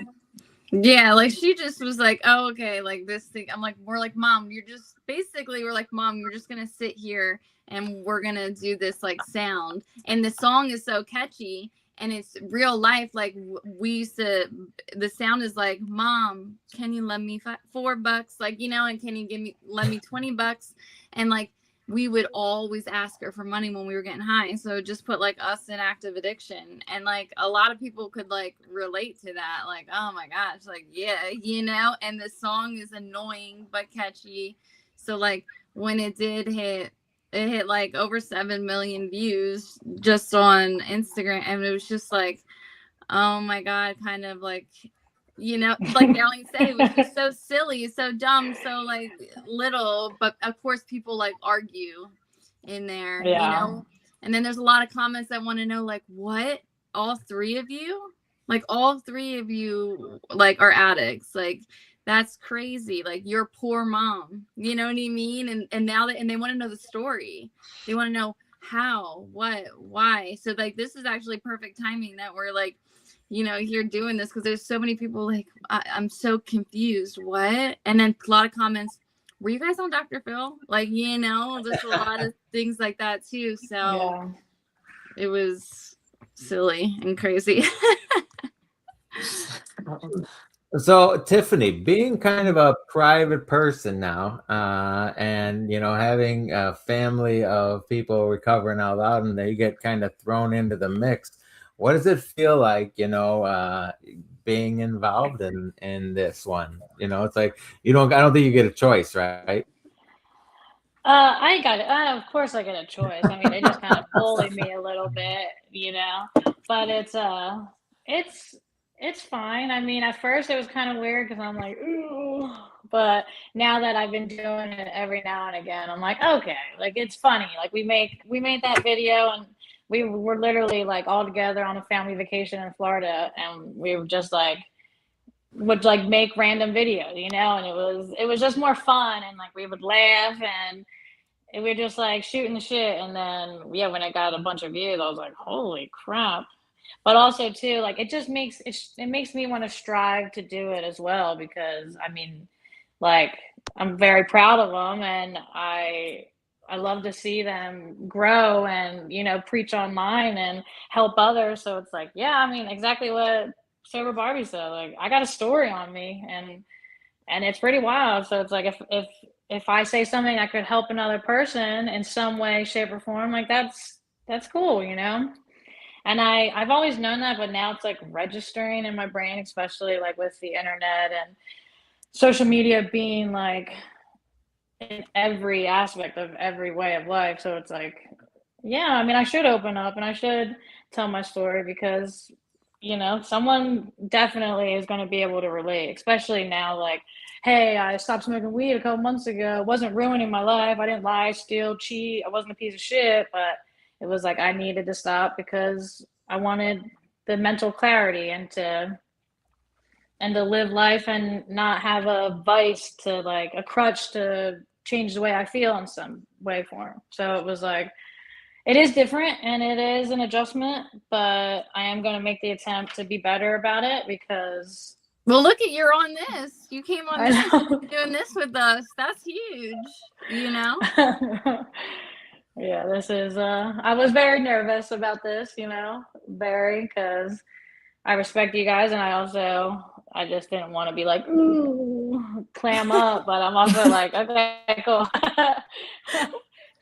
Yeah, like she just was like, oh, okay, like this thing. I'm like, we're like, Mom, you're just basically, we're like, Mom, we're just gonna sit here and we're gonna do this like sound. And the song is so catchy and it's real life. Like we used to, the sound is like, Mom, can you lend me $4? Like, you know, and can you lend me $20? And like, we would always ask her for money when we were getting high. So just put like us in active addiction. And like a lot of people could like relate to that. Like, oh my gosh, like, yeah, you know, and the song is annoying but catchy. So like when it did hit, it hit like over 7 million views just on Instagram. And it was just like, oh my God, kind of like, you know, like Valeen said, it was just so silly, so dumb, so like little. But of course, people like argue in there, you know. And then there's a lot of comments that want to know, like, what? All three of you? Like, all three of you, like, are addicts? Like, that's crazy. Like, your poor mom. You know what I mean? And now that, and they want to know the story. They want to know how, what, why. So like, this is actually perfect timing that we're like, you know, here doing this, because there's so many people like, I'm so confused. What? And then a lot of comments, were you guys on Dr. Phil? Like, you know, there's a lot of things like that too. So it was silly and crazy. So Tiffany, being kind of a private person now, and you know, having a family of people recovering out loud, and they get kind of thrown into the mix. What does it feel like, you know, being involved in this one? You know, it's like I don't think you get a choice, right? I got it. Of course, I get a choice. I mean, they just kind of bully me a little bit, you know. But it's it's fine. I mean, at first it was kind of weird because I'm like, ooh. But now that I've been doing it every now and again, I'm like, okay, like it's funny. Like we made that video and we were literally like all together on a family vacation in Florida, and we were just like would like make random videos, you know, and it was just more fun, and like we would laugh and we were just like shooting the shit. And then yeah, when it got a bunch of views, I was like, holy crap. But also too, like it just makes it makes me want to strive to do it as well, because I mean, like I'm very proud of them, and I love to see them grow and, you know, preach online and help others. So it's like, yeah, I mean, exactly what Sober Barbie said. Like, I got a story on me, and it's pretty wild. So it's like if I say something that could help another person in some way, shape, or form, like that's cool, you know. And I've always known that, but now it's like registering in my brain, especially like with the internet and social media being like in every aspect of every way of life. So it's like, yeah, I mean, I should open up and I should tell my story, because, you know, someone definitely is going to be able to relate, especially now. Like, hey, I stopped smoking weed a couple months ago. It wasn't ruining my life. I didn't lie, steal, cheat. I wasn't a piece of shit, but it was like I needed to stop because I wanted the mental clarity and to live life and not have a vice to like a crutch to change the way I feel in some way form. So it was like, it is different and it is an adjustment, but I am going to make the attempt to be better about it, because Well, look at, you're on this. You came on this, doing this with us. That's huge, you know? Yeah, this is I was very nervous about this, you know, very, because I respect you guys, and I just didn't want to be like, ooh, clam up, but I'm also like, okay, cool.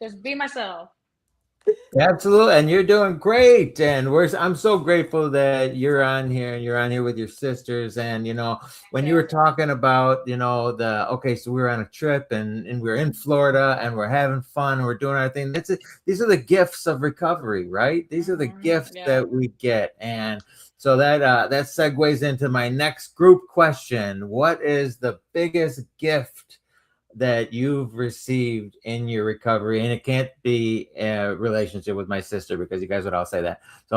Just be myself. Absolutely, and you're doing great. And I'm so grateful that you're on here, and you're on here with your sisters. And you know, when you were talking about, you know, okay, so we were on a trip and we're in Florida and we're having fun and we're doing our thing. These are the gifts of recovery, right? These are the gifts that we get. And so that segues into my next group question. What is the biggest gift that you've received in your recovery? And it can't be a relationship with my sister, because you guys would all say that. So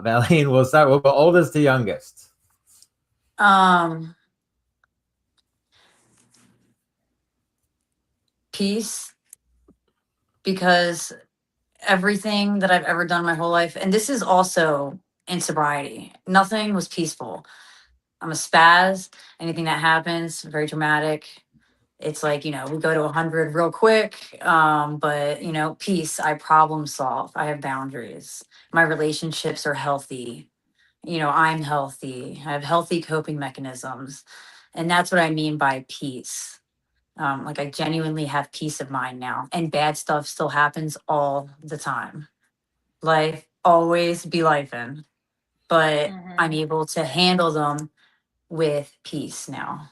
Valeen, we'll start with oldest to youngest. Peace, because everything that I've ever done my whole life, and this is also in sobriety. Nothing was peaceful. I'm a spaz. Anything that happens, very dramatic. It's like, we go to 100 real quick. But peace, I problem solve. I have boundaries. My relationships are healthy. I'm healthy. I have healthy coping mechanisms. And that's what I mean by peace. Like, I genuinely have peace of mind now. And bad stuff still happens all the time. Life always be lifing. But I'm able to handle them with peace now.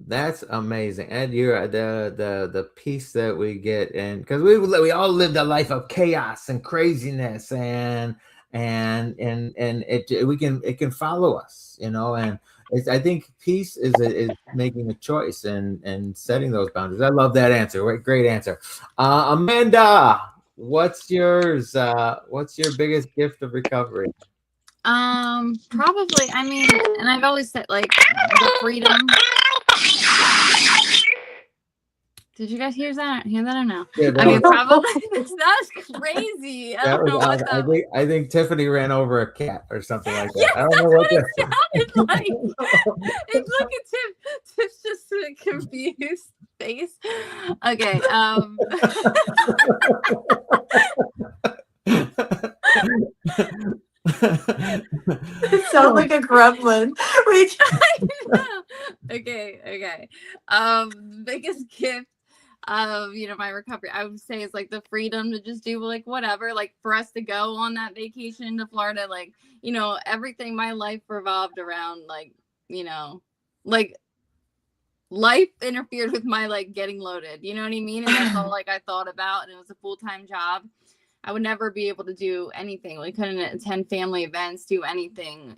That's amazing, and you're the peace that we get, and because we all lived a life of chaos and craziness, and it can follow us, and I think peace is making a choice and setting those boundaries. I love that answer. Great answer, Amanda. What's yours? What's your biggest gift of recovery? Probably. I mean, and I've always said like the freedom. Did you guys hear that or no? Yeah, Okay, probably. That's crazy. I think Tiffany ran over a cat or something like that. Yes, I don't know what what it sounded like. It's look at Tiff. Tiff's just a confused face. Okay. It sounds like a gremlin. Wait. Okay. Biggest gift of my recovery, I would say, is like the freedom to just do like whatever, like for us to go on that vacation to Florida, like everything, my life revolved around like life interfered with my like getting loaded, you know what I mean? And that's all like I thought about, and it was a full-time job. I would never be able to do anything. We couldn't attend family events, do anything,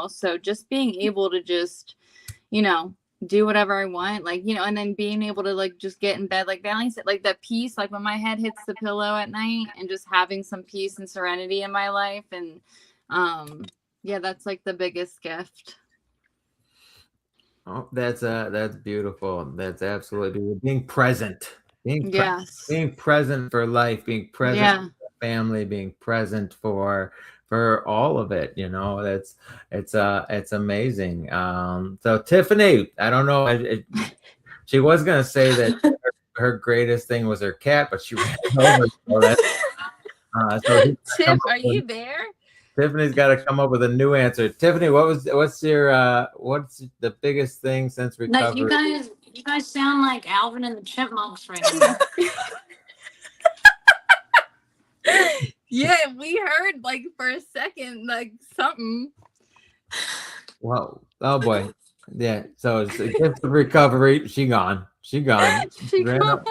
so just being able to just do whatever I want, like, and then being able to like just get in bed, like Valeen said, like the peace, like when my head hits the pillow at night, and just having some peace and serenity in my life. And yeah, that's like the biggest gift. Oh, that's beautiful. That's absolutely beautiful. Being present. Being present for life, being present for family, being present for all of it. It's amazing. So Tiffany, I don't know. She was gonna say that her greatest thing was her cat, but she ran over. Tiff, are you there? Tiffany's got to come up with a new answer. Tiffany, what's the biggest thing since recovery? No, you guys sound like Alvin and the Chipmunks right now. Yeah, we heard like for a second like something. Whoa! Oh boy! Yeah. So it's a gift of recovery. She gone. She gone. She ran over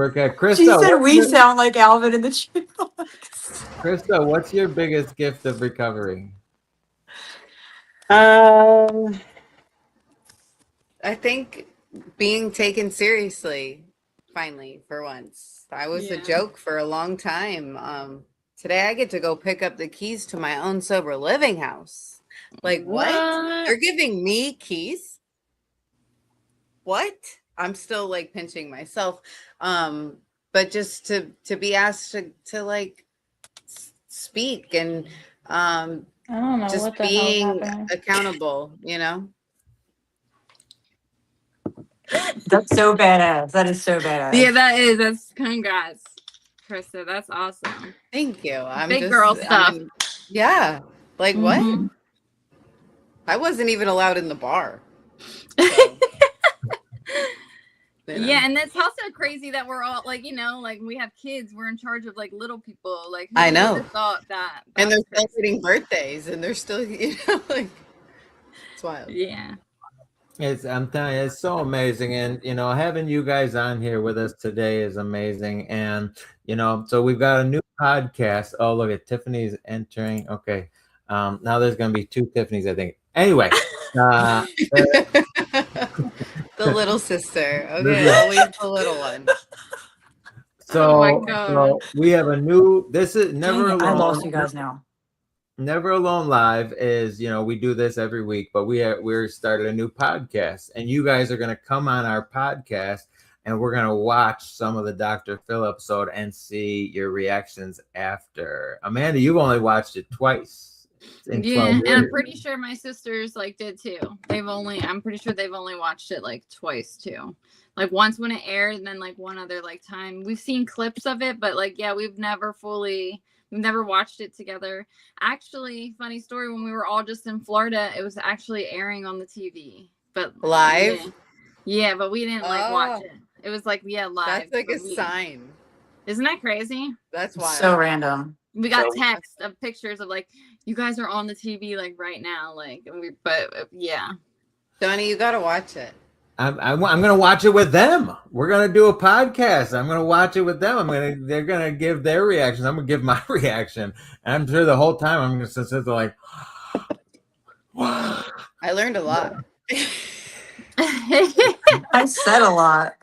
her cat. Krista, She said we sound like Alvin and the Chipmunks. Krista, what's your biggest gift of recovery? I think being taken seriously, finally, for once. I was a joke for a long time. Today I get to go pick up the keys to my own sober living house. Like, what? They're giving me keys? What? I'm still like pinching myself. But just to be asked to like speak and I don't know just what the being hell's accountable, That's so badass. That is so badass. Yeah, that's congrats, Krista. That's awesome. Thank you. I'm big girl stuff. Yeah. Like what? I wasn't even allowed in the bar. So, Yeah, and that's also crazy that we're all like, like we have kids, we're in charge of like little people. Like I know. Thought that. And they're celebrating birthdays, and they're still, like it's wild. Yeah. I'm telling you, it's so amazing. And, having you guys on here with us today is amazing. And, so we've got a new podcast. Oh, look at Tiffany's entering. Okay. Now there's going to be two Tiffany's, I think. Anyway. The little sister. Okay. Always the little one. So, oh my God. So we have a new, this is Never Alone. I lost you guys now. Never Alone Live is, we do this every week, but we're started a new podcast, and you guys are going to come on our podcast and we're gonna watch some of the Dr. Phil episode and see your reactions after. Amanda, you've only watched it twice in 12 Yeah, years. and I'm pretty sure my sisters like did too. I'm pretty sure they've only watched it like twice too. Like once when it aired, and then like one other like time. We've seen clips of it, but like yeah, we've never watched it together. Actually, funny story, when we were all just in Florida, it was actually airing on the TV. But Live? Yeah, but we didn't like watch Oh. it. It was like live. That's like a but sign. Isn't that crazy? That's wild. So random. We got text of pictures of like, you guys are on the TV like right now, like. But yeah. Donnie, you gotta watch it. I'm gonna watch it with them. We're gonna do a podcast. I'm gonna watch it with them. They're gonna give their reactions. I'm gonna give my reaction, and I'm sure the whole time I'm gonna sit there like, I learned a lot. I said a lot.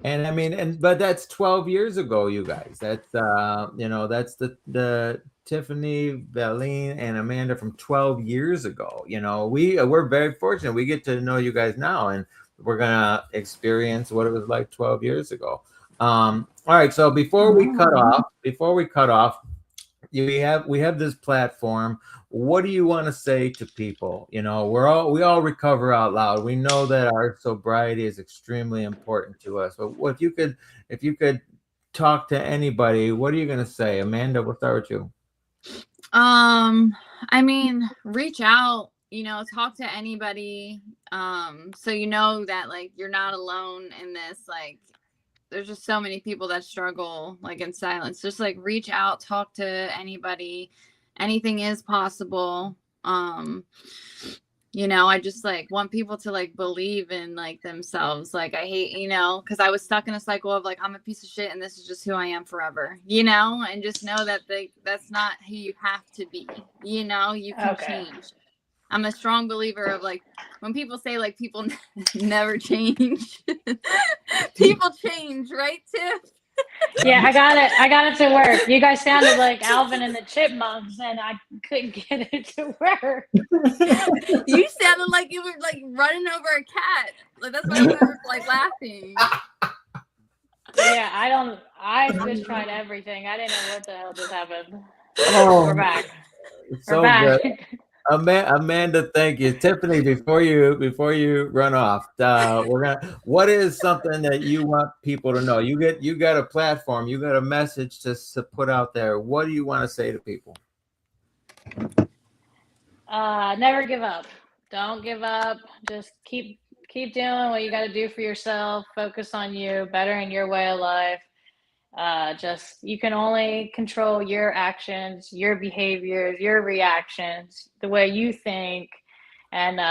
and I mean, but that's 12 years ago, you guys. That's that's the Tiffany, Valeen, and Amanda from 12 years ago. We're very fortunate. We get to know you guys now, and we're gonna experience what it was like 12 years ago. All right. So before we cut off, we have this platform. What do you want to say to people? We all recover out loud. We know that our sobriety is extremely important to us. But if you could talk to anybody, what are you going to say? Amanda, we'll start with you. I mean, reach out, talk to anybody. So that like you're not alone in this. Like, there's just so many people that struggle like in silence. Just like reach out, talk to anybody. Anything is possible. I just like want people to like believe in like themselves. Like I hate, because I was stuck in a cycle of like, I'm a piece of shit and this is just who I am forever, and just know that that's not who you have to be. You can change. I'm a strong believer of like when people say like people never change, people change, right, Tiff? Yeah, I got it to work. You guys sounded like Alvin and the Chipmunks, and I couldn't get it to work. You sounded like you were like running over a cat. Like that's why we were like laughing. Yeah, I just tried everything. I didn't know what the hell just happened. Oh, we're back. So we're back. Good. Amanda, thank you. Tiffany, before you run off, what is something that you want people to know? You got a platform, you got a message to put out there. What do you want to say to people? Never give up. Don't give up. Just keep doing what you got to do for yourself. Focus on you, bettering your way of life. You can only control your actions, your behaviors, your reactions, the way you think. And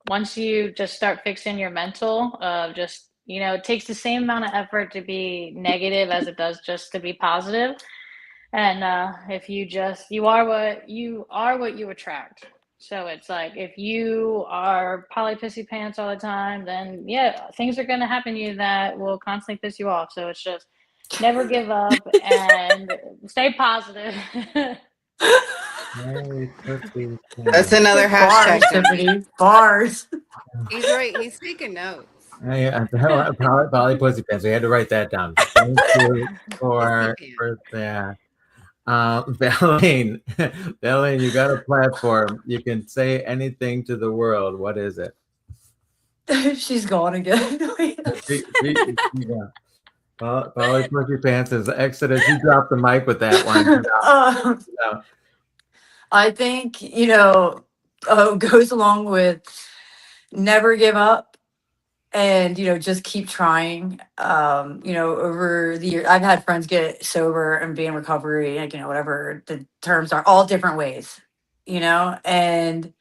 once you just start fixing your mental, it takes the same amount of effort to be negative as it does just to be positive. And if you are what you attract. So it's like if you are poly-pissy pants all the time, then yeah, things are going to happen to you that will constantly piss you off. So it's just never give up and stay positive. That's another hashtag. Tiffany. Bars. He's right. He's taking notes. Yeah, Polly Pussy Pants. We had to write that down. Thank you for that. Valeen, you got a platform. You can say anything to the world. What is it? She's gone again. Polly Pussy Pants has exited. She dropped the mic with that one. I think, goes along with never give up and, just keep trying. Over the years, I've had friends get sober and be in recovery, like, whatever the terms are, all different ways, and,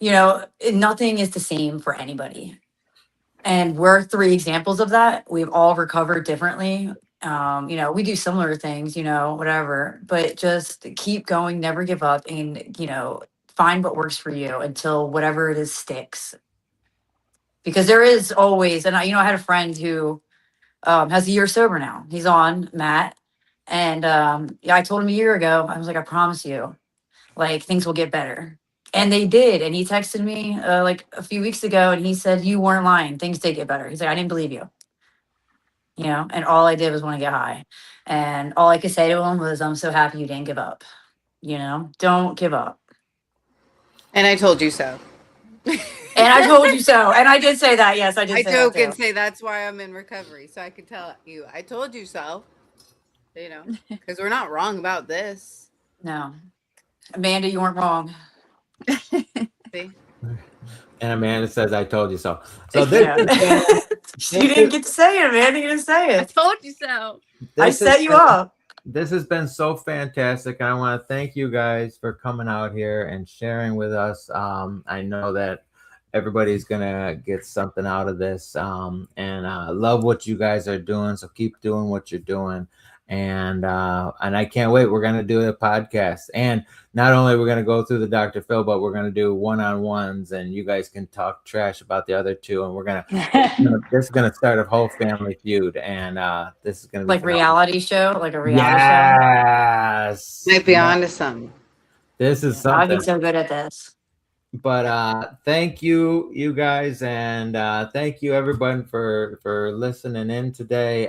nothing is the same for anybody. And we're 3 examples of that. We've all recovered differently. We do similar things, whatever, but just keep going, never give up, and, find what works for you until whatever it is sticks. Because there is always, and I had a friend who has a year sober now. He's on, Matt. And I told him a year ago, I was like, I promise you, like, things will get better. And they did. And he texted me like a few weeks ago and he said, you weren't lying. Things did get better. He's like, I didn't believe you. You know, and all I did was want to get high. And all I could say to him was, I'm so happy you didn't give up. You know, don't give up. And I told you so. And I told you so. And I did say that. Yes, I did I say joke that too. and say that's why I'm in recovery. So I could tell you, I told you so. You know, because we're not wrong about this. No. Amanda, you weren't wrong. See? And Amanda says, I told you so. So this Yeah. You didn't get to say it, Amanda. You didn't say I it. told you so. I set you up. This has been so fantastic. And I want to thank you guys for coming out here and sharing with us. I know that everybody's going to get something out of this. And love what you guys are doing. So keep doing what you're doing. And I can't wait. We're going to do a podcast. And not only we're going to go through the Dr. Phil, but we're going to do one-on-ones, and you guys can talk trash about the other two. And we're going to, this is going to start a whole family feud. And this is going to be Like phenomenal. reality show, like a reality Yes. Might be onto something. This is show. I'd something. be so good at this. But thank you, you guys, and thank you everyone for listening in today.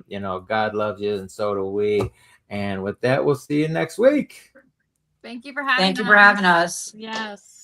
You know, God loves you, and so do we. And with that, we'll see you next week. Thank you for having us. Thank you for having us. Yes.